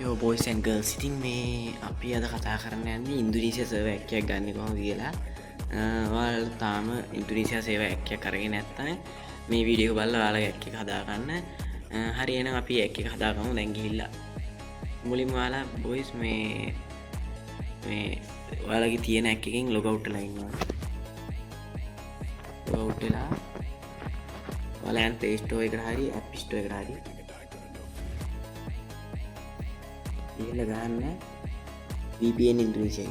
යෝ boys and girls ඉතින් මේ අපි අද කතා කරන්න යන්නේ ඉන්දුනීසියා සර්වර් එකක් ගන්න කොහොමද කියලා. ඔයාලා තාම ඉන්දුනීසියා සර්වර් එකක් කරගෙන නැත්නම් මේ වීඩියෝ එක බලලා ඔයාලා එකක් හදා ගන්න. හරි එහෙනම් අපි එකක් හදාගමු දැන් ගිහිල්ලා. මුලින්ම ඔයාලා බොයිස් මේ ඔයාලගේ තියෙන එකක් එකකින් ලොග් අවුට් වෙලා ඉන්නවා. ලොග් අවුට් වෙලා ඔයාලා යන්න Play Store එකට හරි App Store එකට හරි ඉහළ ගන්න VPN Indonesia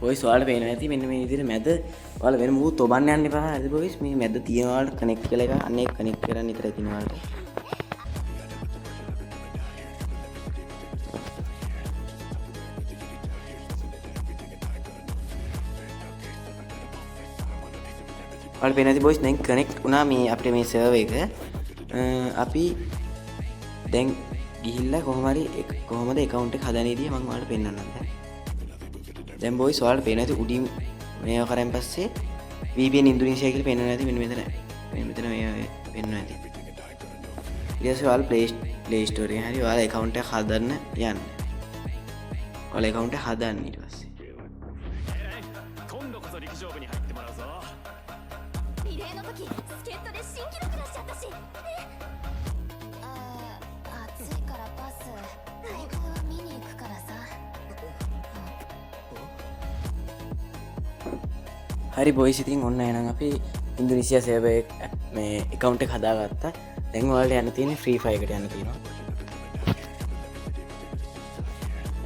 ボイスඔයාලට පේනවා ඇති මෙන්න මේ විදිහට මැද ඔයාලා වෙන මොකුත් ඔබන්න යන්න එපා හරිද බොයිස් මේ මැද තියෙන ඔයාලට කනෙක්ට් කරලා එක අන්න ඒක කනෙක්ට් කරන්න විතරයි තියෙන ඔයාලට ඔයාලට පේනවා ඇති බොයිස් දැන් කනෙක්ට් වුණා මේ අපිට මේ සර්වර් එක අපි දැන් ගිහිල්ලා කොහොමද account එක හදන විදිය මම ඔයාලට පෙන්නන්නම් දැන් බොයිස් ඔයාලට පේනවා ඇති උඩින් මේව කරන් පස්සේ VPN ඉන්දුනීසියා කියලා පෙන්නනවා ඇති මෙන්න මෙතන මේ පෙන්නනවා ඇති ඊට පස්සේ ඔයාලා Play Store එකේ හරි ඔයාලා account එක හදන්න යන්න ඔයාලා account එක හදන්න ඊට පස්සේ හරි බොයිස් ඉතින් ඔන්න එහෙනම් අපි ඉන්දුනීසියා සර්වර් මේ account එක හදාගත්තා. දැන් ඔයාලට යන්න තියෙන්නේ Free Fire එකට යන්න තියෙනවා.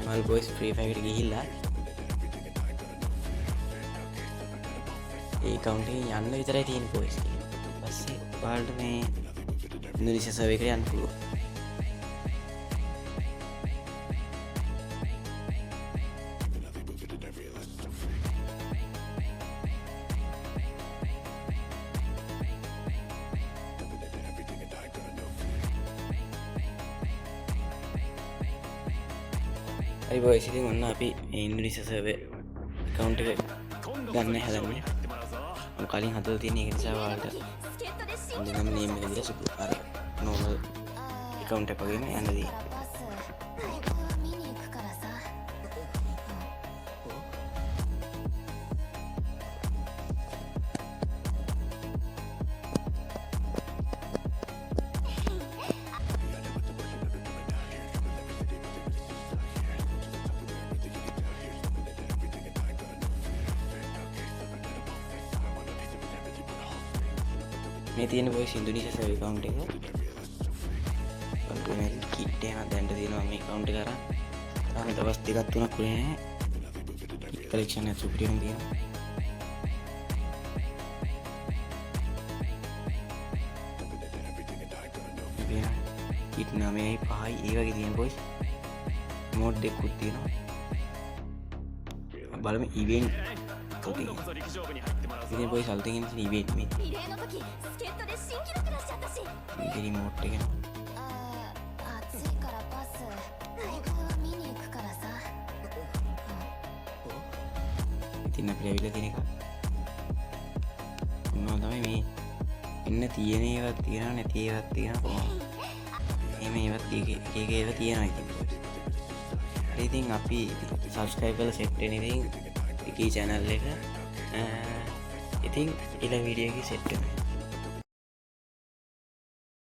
ඔයාලා බොයිස් Free Fire එකට ගිහිල්ලා ඒ account එකේ යන්න විතරයි තියෙන්නේ බොයිස්. ඊට පස්සේ ඔයාලට මේ ඉන්දුනීසියා සර්වර් එකට යන්න පුළුවන්. හරි බොයිස් ඉතින් ඔන්න අපි ඉන්දුනීසියා සර්වර් account එක ගන්න හදන්නේ. මම කලින් හදලා තියෙන එක නිසා ඔයාලට නම් name එක දීලා සුපු අර normal account එක වගේම යන්න දී. මේ තියෙන බොයිස් ඉන්දුනීසියා සර්වර් account එක. ඔන්න කිට් එක දැන් තියෙනවා මේ account එක අරන්. තාම දවස් දෙකක් තුනක් උනේ නැහැ. කිට් collection එක සුපිරියම තියෙනවා. කිට් 9යි 5යි ඒ වගේ තියෙන බොයිස්. මෝඩ් දෙකකුත් තියෙනවා. බලමු event ඉතින් බොයිස් අලුතෙන් එන event මේ රිමෝට් එක ඉතින් අපිට ඇවිල්ලා තියෙන එක මොනවා තමයි මේ එන්න තියෙන ඒවත් තියෙනවා නැති ඒවත් තියෙනවා කොහොමද එහෙම ඒවත් එක ඒවා තියෙනවා ඉතින් අපි subscribe කරලා set වෙන ඉතින් එකී channel එක ඉතින් ඊළඟ වීඩියෝ එකේ set වෙනවා